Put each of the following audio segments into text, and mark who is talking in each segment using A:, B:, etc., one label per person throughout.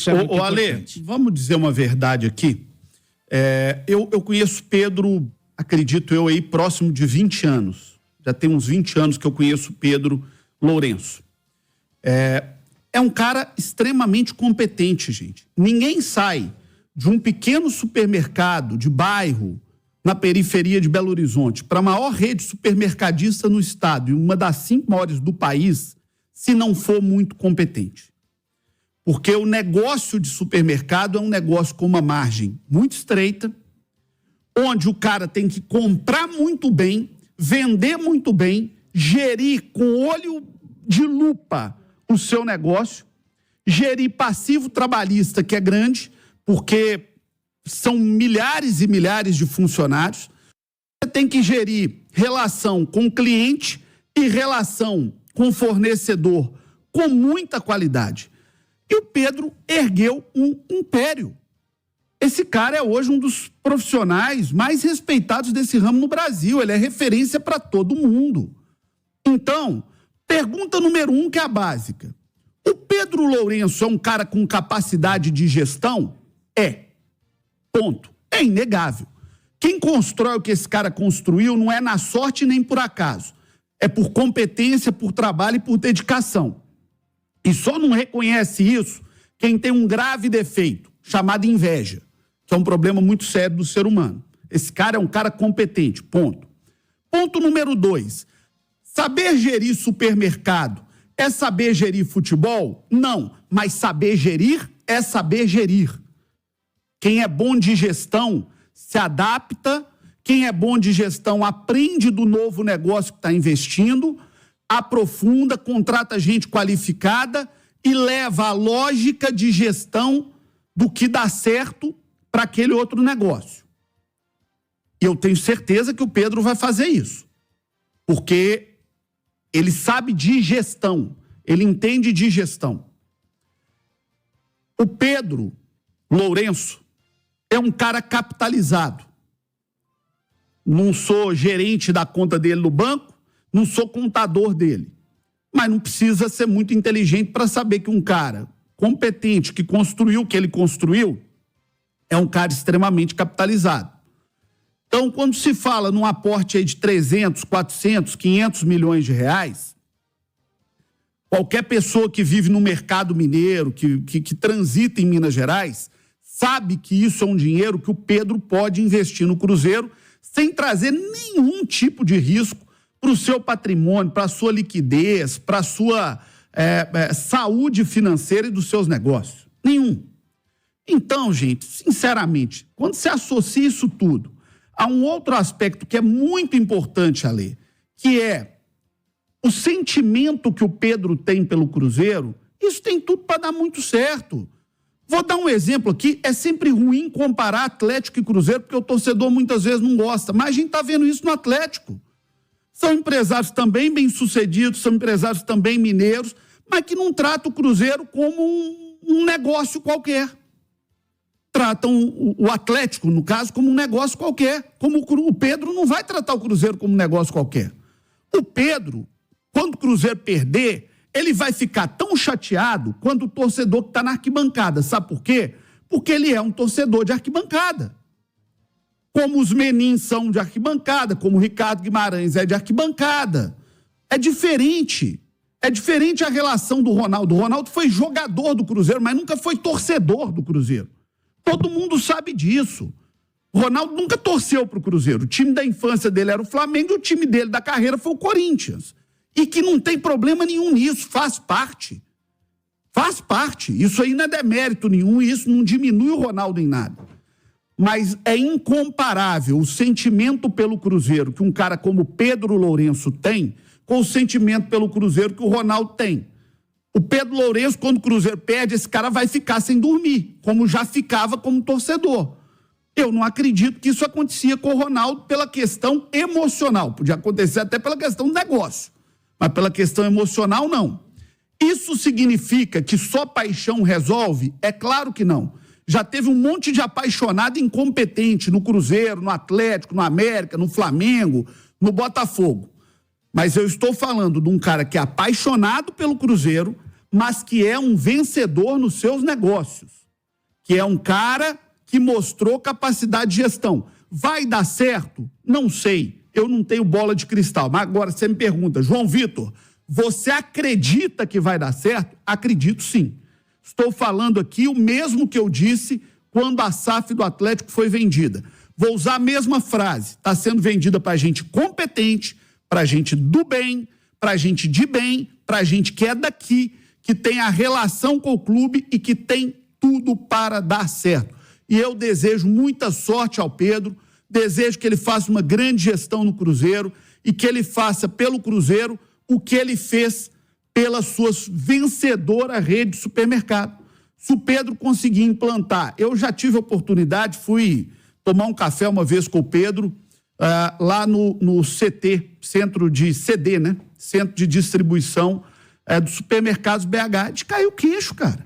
A: Isso é muito
B: Ale,
A: importante.
B: vamos dizer uma verdade aqui. Eu conheço Pedro, acredito eu, aí próximo de 20 anos. Já tem uns 20 anos que eu conheço Pedro Lourenço. É um cara extremamente competente, gente. Ninguém sai de um pequeno supermercado de bairro na periferia de Belo Horizonte para a maior rede supermercadista no estado e uma das 5 maiores do país, se não for muito competente. Porque o negócio de supermercado é um negócio com uma margem muito estreita, onde o cara tem que comprar muito bem, vender muito bem, gerir com olho de lupa o seu negócio, gerir passivo trabalhista, que é grande, porque são milhares e milhares de funcionários. Você tem que gerir relação com o cliente e relação com o fornecedor com muita qualidade. E o Pedro ergueu um império. Esse cara é hoje um dos profissionais mais respeitados desse ramo no Brasil. Ele é referência para todo mundo. Então, pergunta número 1, que é a básica. O Pedro Lourenço é um cara com capacidade de gestão? É. Ponto. É inegável. Quem constrói o que esse cara construiu não é na sorte nem por acaso. É por competência, por trabalho e por dedicação. E só não reconhece isso quem tem um grave defeito, chamado inveja, que é um problema muito sério do ser humano. Esse cara é um cara competente, ponto. Ponto número 2. Saber gerir supermercado é saber gerir futebol? Não, mas saber gerir é saber gerir. Quem é bom de gestão se adapta, quem é bom de gestão aprende do novo negócio que está investindo, aprofunda, contrata gente qualificada e leva a lógica de gestão do que dá certo para aquele outro negócio. E eu tenho certeza que o Pedro vai fazer isso, porque ele sabe de gestão, ele entende de gestão. O Pedro Lourenço é um cara capitalizado. Não sou gerente da conta dele no banco, não sou contador dele. Mas não precisa ser muito inteligente para saber que um cara competente, que construiu o que ele construiu, é um cara extremamente capitalizado. Então, quando se fala num aporte aí de 300, 400, 500 milhões de reais, qualquer pessoa que vive no mercado mineiro, que transita em Minas Gerais, sabe que isso é um dinheiro que o Pedro pode investir no Cruzeiro sem trazer nenhum tipo de risco para o seu patrimônio, para a sua liquidez, para a sua saúde financeira e dos seus negócios. Nenhum. Então, gente, sinceramente, quando se associa isso tudo a um outro aspecto que é muito importante, Ale, que é o sentimento que o Pedro tem pelo Cruzeiro, isso tem tudo para dar muito certo. Vou dar um exemplo aqui, é sempre ruim comparar Atlético e Cruzeiro, porque o torcedor muitas vezes não gosta, mas a gente está vendo isso no Atlético. São empresários também bem-sucedidos, são empresários também mineiros, mas que não tratam o Cruzeiro como um negócio qualquer. Tratam o Atlético, no caso, como um negócio qualquer. Como o Pedro não vai tratar o Cruzeiro como um negócio qualquer. O Pedro, quando o Cruzeiro perder, ele vai ficar tão chateado quanto o torcedor que está na arquibancada. Sabe por quê? Porque ele é um torcedor de arquibancada. Como os Menins são de arquibancada, como o Ricardo Guimarães é de arquibancada. É diferente. É diferente a relação do Ronaldo. O Ronaldo foi jogador do Cruzeiro, mas nunca foi torcedor do Cruzeiro. Todo mundo sabe disso. O Ronaldo nunca torceu para o Cruzeiro. O time da infância dele era o Flamengo e o time dele da carreira foi o Corinthians. E que não tem problema nenhum nisso, faz parte. Faz parte. Isso aí não é demérito nenhum e isso não diminui o Ronaldo em nada. Mas é incomparável o sentimento pelo Cruzeiro que um cara como Pedro Lourenço tem com o sentimento pelo Cruzeiro que o Ronaldo tem. O Pedro Lourenço, quando o Cruzeiro perde, esse cara vai ficar sem dormir, como já ficava como torcedor. Eu não acredito que isso acontecia com o Ronaldo pela questão emocional. Podia acontecer até pela questão do negócio, mas pela questão emocional, não. Isso significa que só paixão resolve? É claro que não. Já teve um monte de apaixonado incompetente no Cruzeiro, no Atlético, no América, no Flamengo, no Botafogo. Mas eu estou falando de um cara que é apaixonado pelo Cruzeiro, mas que é um vencedor nos seus negócios, que é um cara que mostrou capacidade de gestão. Vai dar certo? Não sei. Eu não tenho bola de cristal. Mas agora você me pergunta, João Vitor, você acredita que vai dar certo? Acredito sim. Estou falando aqui o mesmo que eu disse quando a SAF do Atlético foi vendida. Vou usar a mesma frase. Está sendo vendida para gente competente, para gente do bem, para gente de bem, para gente que é daqui, que tem a relação com o clube e que tem tudo para dar certo. E eu desejo muita sorte ao Pedro, desejo que ele faça uma grande gestão no Cruzeiro e que ele faça pelo Cruzeiro o que ele fez pela sua vencedora rede de supermercado. Se o Pedro conseguir implantar, eu já tive a oportunidade, fui tomar um café uma vez com o Pedro, lá no CT, Centro de CD, né? Centro de Distribuição dos Supermercados BH, de cair o queixo, cara.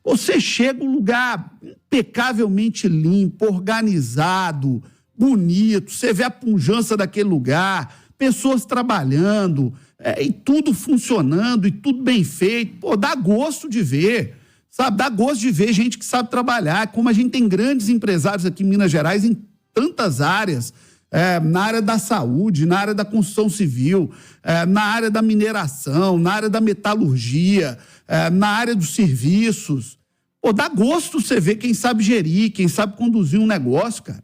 B: Você chega um lugar impecavelmente limpo, organizado, bonito, você vê a pujança daquele lugar, pessoas trabalhando, e tudo funcionando, e tudo bem feito. Pô, dá gosto de ver, sabe? Dá gosto de ver gente que sabe trabalhar, como a gente tem grandes empresários aqui em Minas Gerais em tantas áreas, na área da saúde, na área da construção civil, na área da mineração, na área da metalurgia, na área dos serviços. Pô, dá gosto você ver quem sabe gerir, quem sabe conduzir um negócio, cara.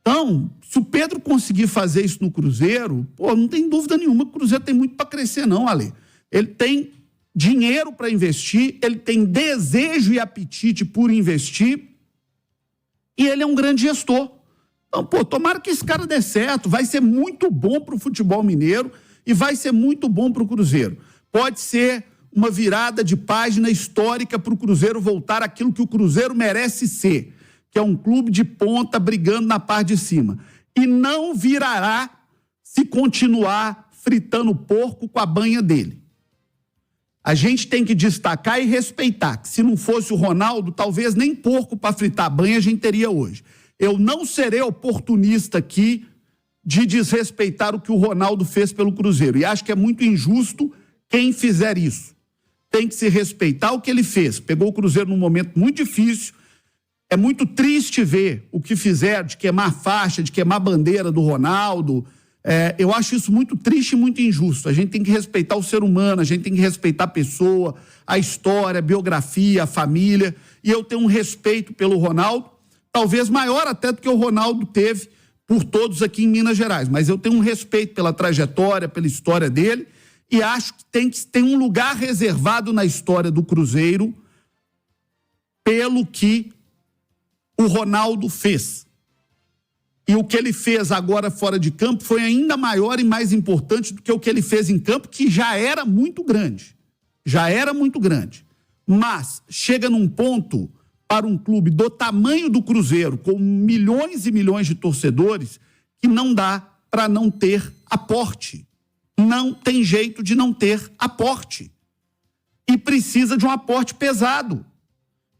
B: Então, se o Pedro conseguir fazer isso no Cruzeiro, pô, não tem dúvida nenhuma que o Cruzeiro tem muito para crescer não, Ale. Ele tem dinheiro para investir, ele tem desejo e apetite por investir e ele é um grande gestor. Então, pô, tomara que esse cara dê certo, vai ser muito bom para o futebol mineiro e vai ser muito bom para o Cruzeiro. Pode ser uma virada de página histórica para o Cruzeiro voltar àquilo que o Cruzeiro merece ser, que é um clube de ponta brigando na parte de cima. E não virará se continuar fritando porco com a banha dele. A gente tem que destacar e respeitar, que se não fosse o Ronaldo, talvez nem porco para fritar a banha a gente teria hoje. Eu não serei oportunista aqui de desrespeitar o que o Ronaldo fez pelo Cruzeiro. E acho que é muito injusto quem fizer isso. Tem que se respeitar o que ele fez. Pegou o Cruzeiro num momento muito difícil. É muito triste ver o que fizeram, de queimar faixa, de queimar bandeira do Ronaldo. Eu acho isso muito triste e muito injusto. A gente tem que respeitar o ser humano, a gente tem que respeitar a pessoa, a história, a biografia, a família. E eu tenho um respeito pelo Ronaldo, talvez maior até do que o Ronaldo teve por todos aqui em Minas Gerais. Mas eu tenho um respeito pela trajetória, pela história dele, e acho que tem um lugar reservado na história do Cruzeiro pelo que o Ronaldo fez. E o que ele fez agora fora de campo foi ainda maior e mais importante do que o que ele fez em campo, que já era muito grande. Já era muito grande. Mas chega num ponto para um clube do tamanho do Cruzeiro, com milhões e milhões de torcedores, que não dá para não ter aporte. Não tem jeito de não ter aporte. E precisa de um aporte pesado.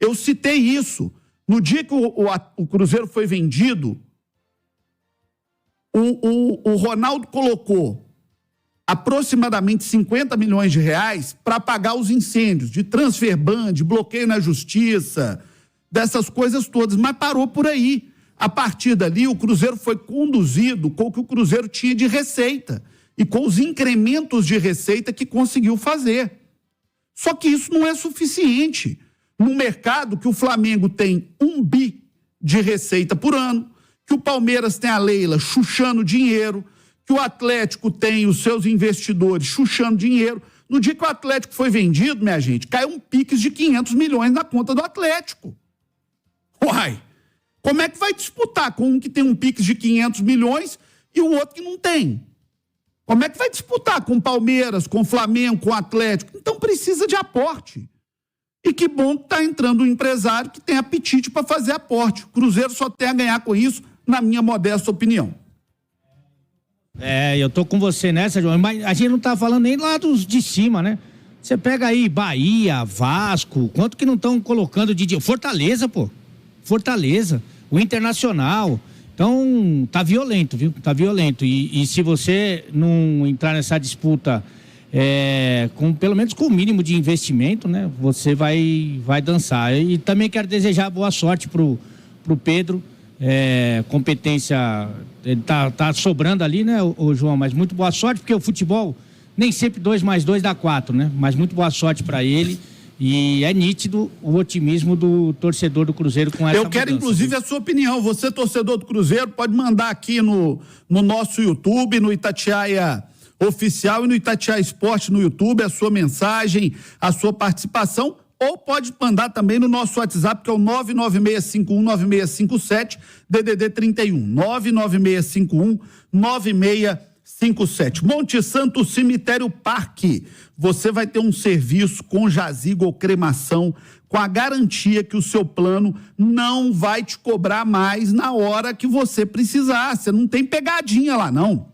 B: Eu citei isso. No dia que o Cruzeiro foi vendido, o Ronaldo colocou aproximadamente 50 milhões de reais para pagar os incêndios, de transfer ban, de bloqueio na justiça, dessas coisas todas, mas parou por aí. A partir dali, o Cruzeiro foi conduzido com o que o Cruzeiro tinha de receita e com os incrementos de receita que conseguiu fazer. Só que isso não é suficiente. No mercado que o Flamengo tem 1 bi de receita por ano, que o Palmeiras tem a Leila chuchando dinheiro, que o Atlético tem os seus investidores chuchando dinheiro. No dia que o Atlético foi vendido, minha gente, caiu um pique de 500 milhões na conta do Atlético. Uai, como é que vai disputar com um que tem um pique de 500 milhões e o outro que não tem? Como é que vai disputar com o Palmeiras, com o Flamengo, com o Atlético? Então precisa de aporte. E que bom que está entrando um empresário que tem apetite para fazer aporte. O Cruzeiro só tem a ganhar com isso, na minha modesta opinião.
A: Eu tô com você nessa, João, mas a gente não tá falando nem lá dos de cima, né? Você pega aí Bahia, Vasco, quanto que não estão colocando de Fortaleza, pô. Fortaleza, o Internacional. Então, tá violento, viu? Tá violento. E se você não entrar nessa disputa pelo menos com o mínimo de investimento, né? Você vai dançar. E também quero desejar boa sorte pro Pedro. Competência tá sobrando ali, né, o João? Mas muito boa sorte, porque o futebol nem sempre 2 mais 2 dá 4, né? Mas muito boa sorte para ele. E é nítido o otimismo do torcedor do Cruzeiro com essa
B: Eu quero,
A: mudança,
B: inclusive,
A: viu?
B: a sua opinião. Você, torcedor do Cruzeiro, pode mandar aqui no nosso YouTube, no Itatiaia Oficial e no Itatiaia Esporte no YouTube, a sua mensagem, a sua participação, ou pode mandar também no nosso WhatsApp, que é o 996519657, DDD 31, 996519657. Monte Santo Cemitério Parque. Você vai ter um serviço com jazigo ou cremação, com a garantia que o seu plano não vai te cobrar mais na hora que você precisar. Você não tem pegadinha lá, não.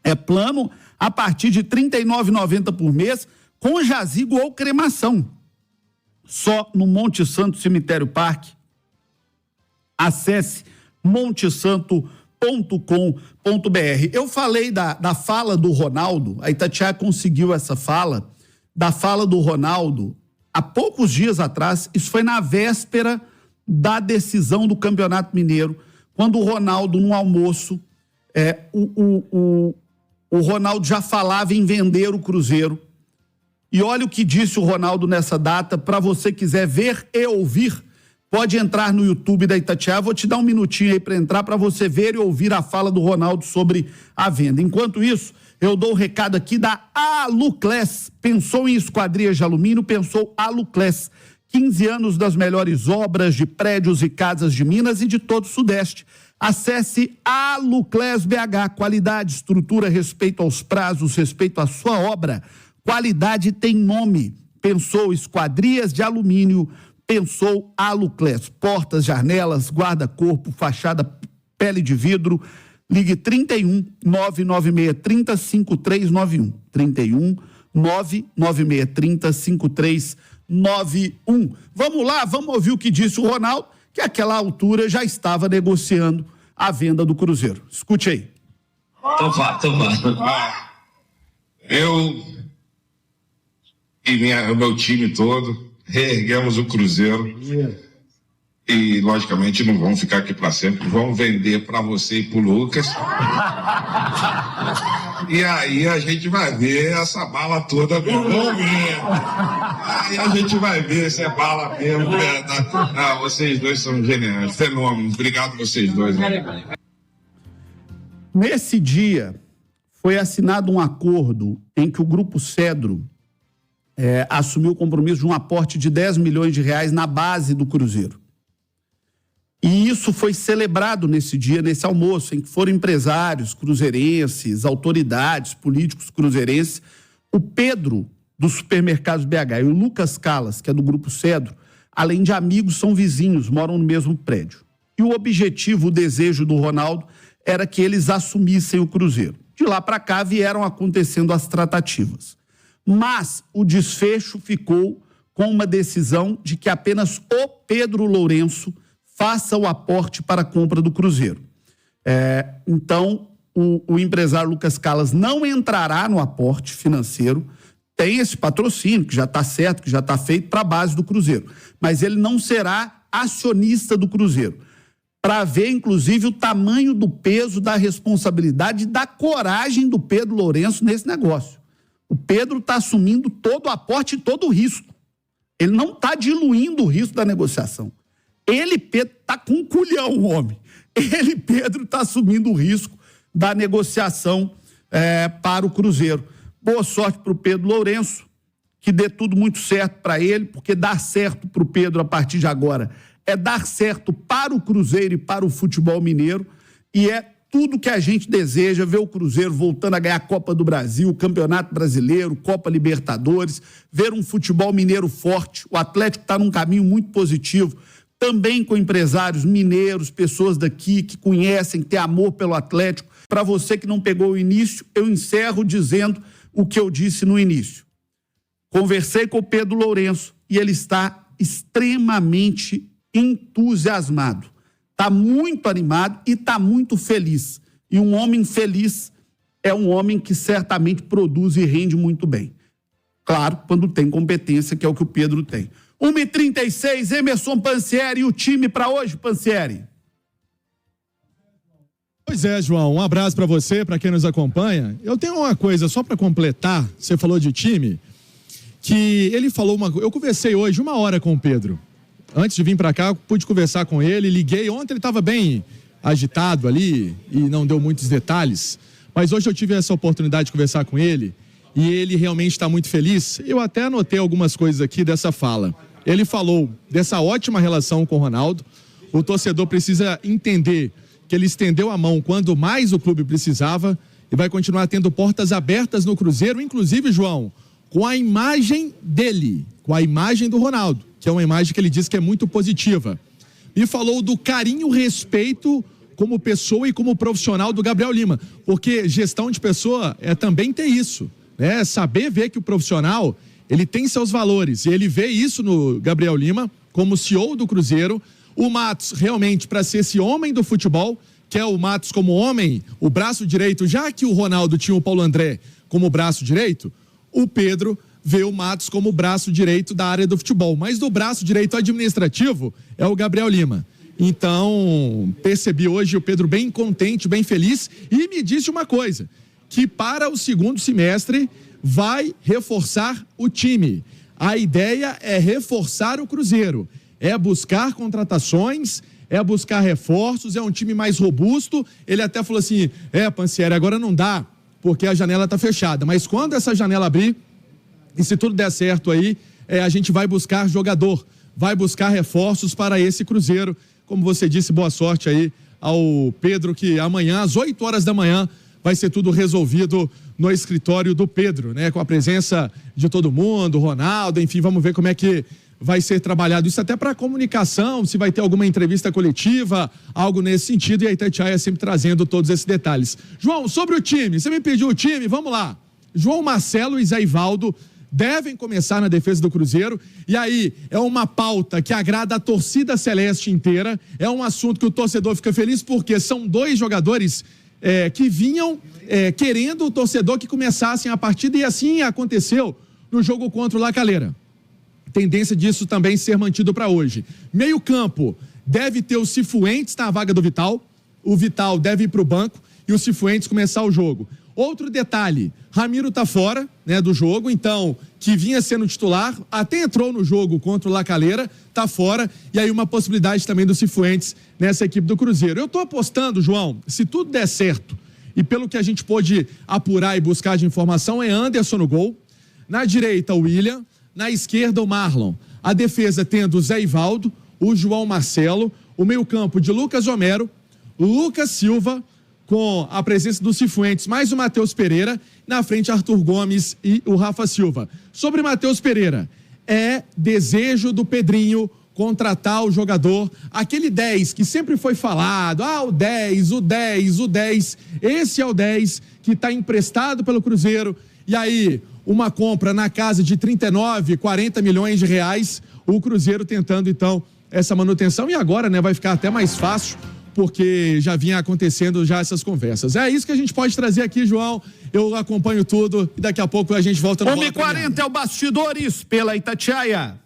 B: É plano a partir de R$ 39,90 por mês, com jazigo ou cremação. Só no Monte Santo Cemitério Parque. Acesse montesanto.com.br. Eu falei da fala do Ronaldo, a Itatiaia conseguiu essa fala, da fala do Ronaldo há poucos dias atrás. Isso foi na véspera da decisão do Campeonato Mineiro, quando o Ronaldo, no almoço, o Ronaldo já falava em vender o Cruzeiro. E olha o que disse o Ronaldo nessa data. Para você quiser ver e ouvir, pode entrar no YouTube da Itatiaia. Vou te dar um minutinho aí para entrar, para você ver e ouvir a fala do Ronaldo sobre a venda. Enquanto isso, eu dou o recado aqui da Aluclés. Pensou em esquadrias de alumínio? Pensou Aluclés. 15 anos das melhores obras de prédios e casas de Minas e de todo o Sudeste. Acesse Aluclés BH. Qualidade, estrutura, respeito aos prazos, respeito à sua obra. Qualidade tem nome. Pensou esquadrias de alumínio? Pensou Aluclés. Portas, janelas, guarda-corpo, fachada, pele de vidro. Ligue 31 99630 5391. 31 99630 5391. Vamos lá, vamos ouvir o que disse o Ronaldo, que àquela altura já estava negociando a venda do Cruzeiro. Escute aí.
C: Então vá. Eu e o meu time todo reerguemos o Cruzeiro. E, logicamente, não vão ficar aqui para sempre. Vão vender para você e pro Lucas. E aí a gente vai ver essa bala toda mesmo. Vamos ver. Aí a gente vai ver se é bala mesmo. Vocês dois são geniais. Fenômenos. Obrigado vocês dois. Né?
B: Nesse dia, foi assinado um acordo em que o Grupo Cedro assumiu o compromisso de um aporte de R$10 milhões na base do Cruzeiro. E isso foi celebrado nesse dia, nesse almoço, em que foram empresários cruzeirenses, autoridades, políticos cruzeirenses. O Pedro, do Supermercados BH, e o Lucas Calas, que é do Grupo Cedro, além de amigos, são vizinhos, moram no mesmo prédio. E o objetivo, o desejo do Ronaldo, era que eles assumissem o Cruzeiro. De lá para cá vieram acontecendo as tratativas. Mas o desfecho ficou com uma decisão de que apenas o Pedro Lourenço faça o aporte para a compra do Cruzeiro. Então, o empresário Lucas Calas não entrará no aporte financeiro, tem esse patrocínio, que já está certo, que já está feito para a base do Cruzeiro, mas ele não será acionista do Cruzeiro, para ver, inclusive, o tamanho do peso, da responsabilidade e da coragem do Pedro Lourenço nesse negócio. O Pedro está assumindo todo o aporte e todo o risco. Ele não está diluindo o risco da negociação. Ele, Pedro, está com um culhão, o homem. Ele, Pedro, está assumindo o risco da negociação para o Cruzeiro. Boa sorte para o Pedro Lourenço, que dê tudo muito certo para ele, porque dar certo para o Pedro a partir de agora é dar certo para o Cruzeiro e para o futebol mineiro, e é tudo que a gente deseja, ver o Cruzeiro voltando a ganhar a Copa do Brasil, Campeonato Brasileiro, Copa Libertadores, ver um futebol mineiro forte. O Atlético está num caminho muito positivo, também com empresários mineiros, pessoas daqui que conhecem, que têm amor pelo Atlético. Para você que não pegou o início, eu encerro dizendo o que eu disse no início. Conversei com o Pedro Lourenço e ele está extremamente entusiasmado. Está muito animado e está muito feliz. E um homem feliz é um homem que certamente produz e rende muito bem. Claro, quando tem competência, que é o que o Pedro tem. 1h36, Emerson Pansieri, e o time para hoje, Pansieri?
D: Pois é, João, um abraço para você, para quem nos acompanha. Eu tenho uma coisa só para completar, você falou de time, que ele falou eu conversei hoje 1 hora com o Pedro. Antes de vir para cá, eu pude conversar com ele, liguei. Ontem ele estava bem agitado ali e não deu muitos detalhes. Mas hoje eu tive essa oportunidade de conversar com ele e ele realmente está muito feliz. Eu até anotei algumas coisas aqui dessa fala. Ele falou dessa ótima relação com o Ronaldo. O torcedor precisa entender que ele estendeu a mão quando mais o clube precisava e vai continuar tendo portas abertas no Cruzeiro, inclusive, João, com a imagem dele, com a imagem do Ronaldo, que é uma imagem que ele diz que é muito positiva. Me falou do carinho e respeito como pessoa e como profissional do Gabriel Lima, porque gestão de pessoa é também ter isso, né? Saber ver que o profissional, ele tem seus valores, e ele vê isso no Gabriel Lima, como CEO do Cruzeiro. O Matos, realmente, para ser esse homem do futebol, que é o Matos como homem, o braço direito, já que o Ronaldo tinha o Paulo André como braço direito, o Pedro vê o Matos como braço direito da área do futebol, mas do braço direito administrativo é o Gabriel Lima. Então, percebi hoje o Pedro bem contente, bem feliz, e me disse uma coisa, que para o segundo semestre vai reforçar o time. A ideia é reforçar o Cruzeiro, é buscar contratações, é buscar reforços, é um time mais robusto. Ele até falou assim, Pansieri, agora não dá, porque a janela está fechada, mas quando essa janela abrir, e se tudo der certo aí, a gente vai buscar jogador, vai buscar reforços para esse Cruzeiro. Como você disse, boa sorte aí ao Pedro, que amanhã, às 8 horas da manhã, vai ser tudo resolvido no escritório do Pedro, né? Com a presença de todo mundo, Ronaldo, enfim, vamos ver como é que vai ser trabalhado isso até para comunicação, se vai ter alguma entrevista coletiva, algo nesse sentido, e a Itatiaia sempre trazendo todos esses detalhes. João, sobre o time, você me pediu o time, vamos lá. João Marcelo e Zé Ivaldo devem começar na defesa do Cruzeiro, e aí é uma pauta que agrada a torcida celeste inteira, é um assunto que o torcedor fica feliz, porque são 2 jogadores que vinham querendo o torcedor que começassem a partida, e assim aconteceu no jogo contra o La Calera. Tendência disso também ser mantido para hoje. Meio campo, deve ter o Cifuentes na vaga do Vital, o Vital deve ir para o banco e o Cifuentes começar o jogo. Outro detalhe, Ramiro tá fora, né, do jogo, então, que vinha sendo titular, até entrou no jogo contra o La Calera, tá fora, e aí uma possibilidade também do Cifuentes nessa equipe do Cruzeiro. Eu tô apostando, João, se tudo der certo, e pelo que a gente pôde apurar e buscar de informação, é Anderson no gol, na direita o William, na esquerda o Marlon, a defesa tendo o Zé Ivaldo, o João Marcelo, o meio campo de Lucas Romero, Lucas Silva, com a presença do Cifuentes, mais o Matheus Pereira, na frente Arthur Gomes e o Rafa Silva. Sobre Matheus Pereira, é desejo do Pedrinho contratar o jogador, aquele 10 que sempre foi falado, o 10, esse é o 10 que está emprestado pelo Cruzeiro, e aí uma compra na casa de 39, 40 milhões de reais, o Cruzeiro tentando então essa manutenção, e agora, né, vai ficar até mais fácil, porque já vinha acontecendo já essas conversas. É isso que a gente pode trazer aqui, João. Eu acompanho tudo e daqui a pouco a gente volta no
B: 1h40 é o Bastidores pela Itatiaia.